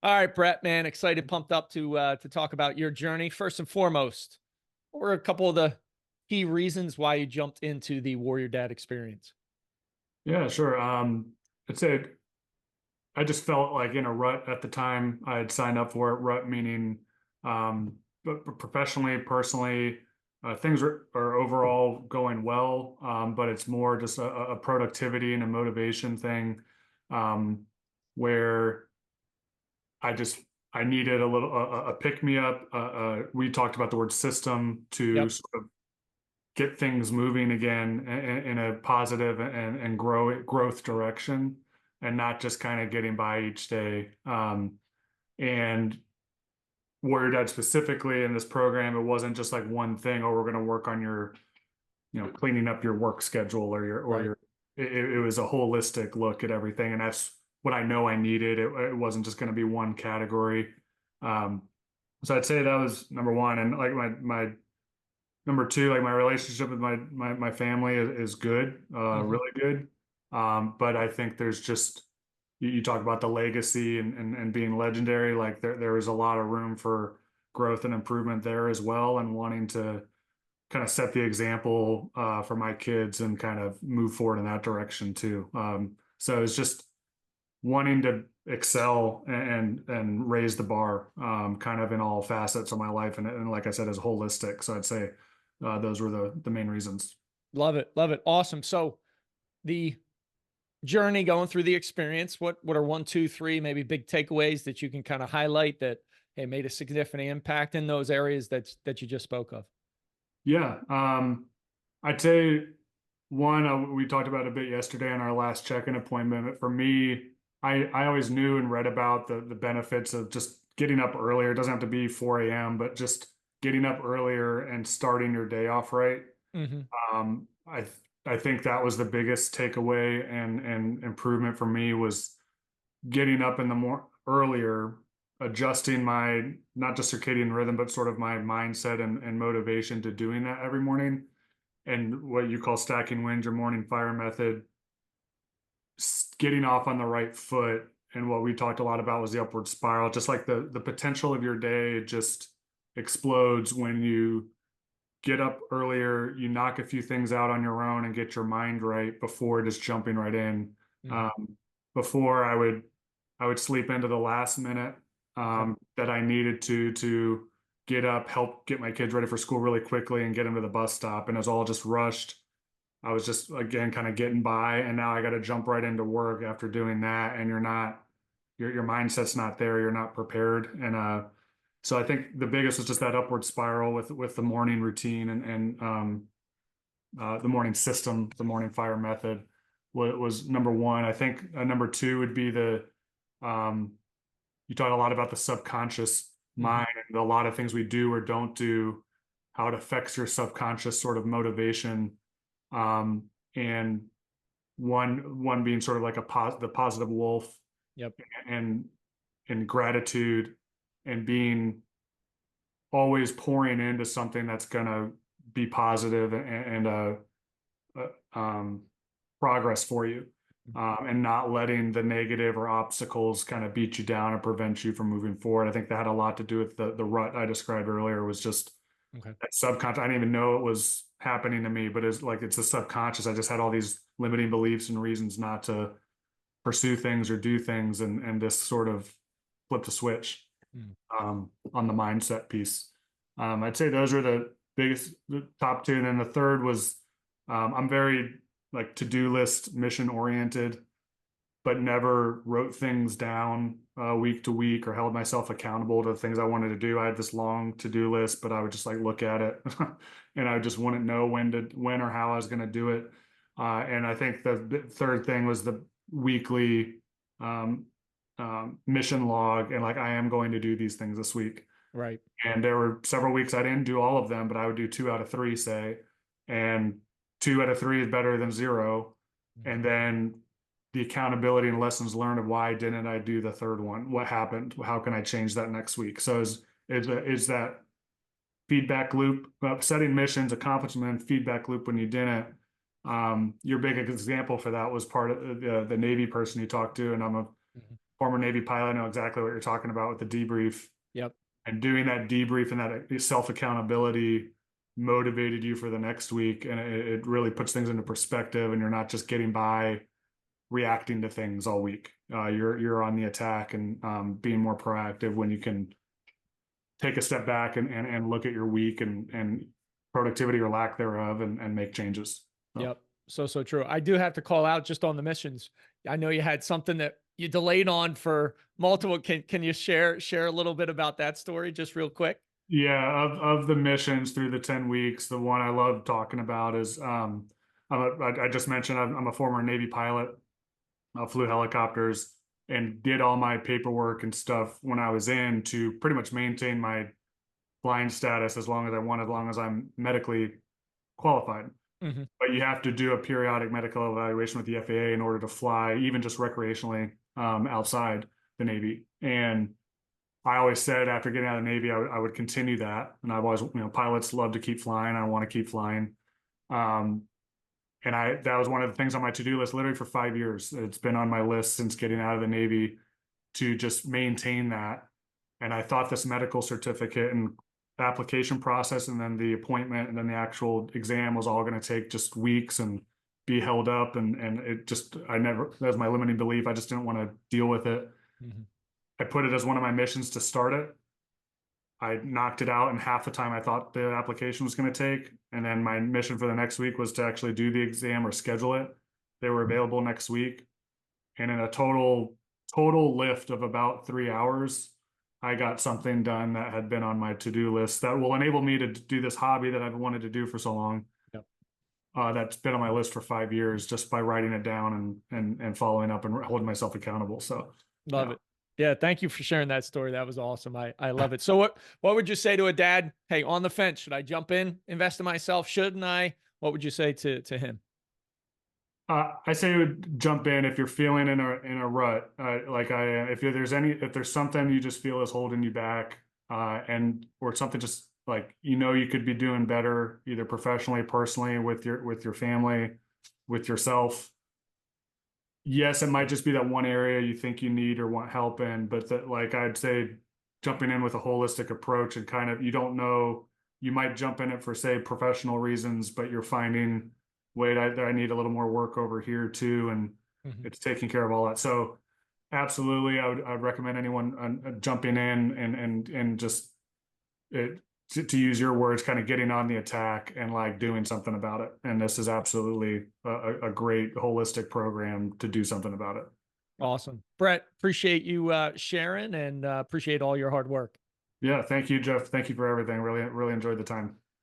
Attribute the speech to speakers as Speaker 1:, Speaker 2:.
Speaker 1: All right, Brett, man, excited, pumped up to talk about your journey. First and foremost, what were a couple of the key reasons why you jumped into the Warrior Dad experience?
Speaker 2: Yeah, sure. I'd say I just felt like in a rut at the time. I had signed up for it. Rut meaning, but professionally, personally, things are overall going well. But it's more just a productivity and a motivation thing, um, where I just I needed a little a pick me up. We talked about the word system to
Speaker 1: Yep.
Speaker 2: sort of get things moving again in a positive and growth direction, and not just kind of getting by each day. And Warrior Dad specifically in this program, it wasn't just like one thing. Oh, we're going to work on your, cleaning up your work schedule or
Speaker 1: Right.
Speaker 2: your. It was a holistic look at everything, and that's what I know I needed. It wasn't just going to be one category. Um, so I'd say that was number one, and like my number two, like my relationship with my family is good,
Speaker 1: Hmm.
Speaker 2: really good. But I think there's just you talk about the legacy and being legendary. Like there is a lot of room for growth and improvement there as well, and wanting to kind of set the example for my kids and kind of move forward in that direction too. So it's just wanting to excel and raise the bar, kind of in all facets of my life, and like I said, is holistic. So I'd say those were the main reasons.
Speaker 1: Love it. Love it. Awesome. So the journey going through the experience, what are one, two, three, maybe big takeaways that you can kind of highlight that hey made a significant impact in those areas that you just spoke of?
Speaker 2: Yeah, I'd say one we talked about a bit yesterday in our last check-in appointment. But for me, I always knew and read about the benefits of just getting up earlier. It doesn't have to be 4 a.m., but just getting up earlier and starting your day off right.
Speaker 1: Hmm.
Speaker 2: Um, I I think that was the biggest takeaway and improvement for me was getting up in the more earlier, adjusting my not just circadian rhythm, but sort of my mindset and motivation to doing that every morning. And what you call stacking wins, your morning fire method, getting off on the right foot. And what we talked a lot about was the upward spiral, just like the potential of your day just explodes when you get up earlier, you knock a few things out on your own and get your mind right before just jumping right in.
Speaker 1: Hmm.
Speaker 2: Before I would sleep into the last minute,
Speaker 1: Okay.
Speaker 2: that I needed to get up, help get my kids ready for school really quickly and get them to the bus stop. And it was all just rushed. I was just again kind of getting by, and now I got to jump right into work after doing that, and your mindset's not there, you're not prepared, and so I think the biggest was just that upward spiral with the morning routine and the morning system, the morning fire method was number one. I think number two would be the um, you talk a lot about the subconscious
Speaker 1: Hmm.
Speaker 2: mind and a lot of things we do or don't do, how it affects your subconscious sort of motivation, and one being sort of like the positive wolf
Speaker 1: Yep.
Speaker 2: and and gratitude and being always pouring into something that's going to be positive and progress for you, and not letting the negative or obstacles kind of beat you down and prevent you from moving forward. I think that had a lot to do with the rut I described earlier. Was just
Speaker 1: Okay.
Speaker 2: that subconscious. I didn't even know it was happening to me, but it's like it's the subconscious. I just had all these limiting beliefs and reasons not to pursue things or do things, and this sort of flipped a switch,
Speaker 1: Mm.
Speaker 2: on the mindset piece. I'd say those are the top two, and then the third was, I'm very like to-do list, mission oriented, but never wrote things down week to week or held myself accountable to the things I wanted to do. I had this long to-do list, but I would just like look at it and I just wouldn't know when or how I was going to do it. And I think the third thing was the weekly um, mission log, and like I am going to do these things this week.
Speaker 1: Right.
Speaker 2: And there were several weeks I didn't do all of them, but I would do two out of three, say, and two out of three is better than zero.
Speaker 1: Mhm.
Speaker 2: And then the accountability and lessons learned of why didn't I do the third one? What happened? How can I change that next week? So is that feedback loop, setting missions, accomplishment, feedback loop when you didn't. Your big example for that was part of the Navy person you talked to, and I'm a
Speaker 1: Mhm.
Speaker 2: former Navy pilot. I know exactly what you're talking about with the debrief,
Speaker 1: Yep.
Speaker 2: and doing that debrief and that self accountability motivated you for the next week. And it really puts things into perspective, and you're not just getting by reacting to things all week. You're on the attack, and being more proactive when you can take a step back and look at your week and productivity or lack thereof, and make changes. So.
Speaker 1: Yep. So true. I do have to call out just on the missions. I know you had something that you delayed on for multiple. Can you share a little bit about that story just real quick?
Speaker 2: Yeah, of the missions through the 10 weeks, the one I love talking about is I just mentioned I'm a former Navy pilot. I flew helicopters and did all my paperwork and stuff when I was in to pretty much maintain my flying status as long as I want, as long as I'm medically qualified.
Speaker 1: Mm-hmm.
Speaker 2: But you have to do a periodic medical evaluation with the FAA in order to fly, even just recreationally, outside the Navy. And I always said after getting out of the Navy, I would continue that. And I've always, pilots love to keep flying. I want to keep flying. Um, and that was one of the things on my to-do list literally for 5 years. It's been on my list since getting out of the Navy to just maintain that. And I thought this medical certificate and application process, and then the appointment, and then the actual exam was all going to take just weeks and be held up. And it just, that was my limiting belief. I just didn't want to deal with it.
Speaker 1: Mm-hmm.
Speaker 2: I put it as one of my missions to start it. I knocked it out in half the time I thought the application was going to take. And then my mission for the next week was to actually do the exam or schedule it. They were available next week. And in a total lift of about 3 hours, I got something done that had been on my to-do list that will enable me to do this hobby that I've wanted to do for so long.
Speaker 1: Yep.
Speaker 2: That's been on my list for 5 years, just by writing it down and following up and holding myself accountable. So
Speaker 1: Love it. Yeah, thank you for sharing that story. That was awesome. I love it. So what would you say to a dad? Hey, on the fence, should I jump in, invest in myself? Shouldn't I? What would you say to him?
Speaker 2: I say you would jump in if you're feeling in a rut. Like I am. If there's something you just feel is holding you back, and or it's something just like you could be doing better, either professionally, personally, with your family, with yourself. Yes, it might just be that one area you think you need or want help in, but that, like I'd say, jumping in with a holistic approach, and kind of, you don't know, you might jump in it for, say, professional reasons, but you're finding, wait, I need a little more work over here too, and
Speaker 1: Mm-hmm.
Speaker 2: it's taking care of all that. So absolutely, I'd recommend anyone jumping in and just it, to use your words, kind of getting on the attack and like doing something about it. And this is absolutely a great holistic program to do something about it.
Speaker 1: Awesome. Brett, appreciate you sharing, and appreciate all your hard work.
Speaker 2: Yeah, thank you, Jeff. Thank you for everything. Really, really enjoyed the time.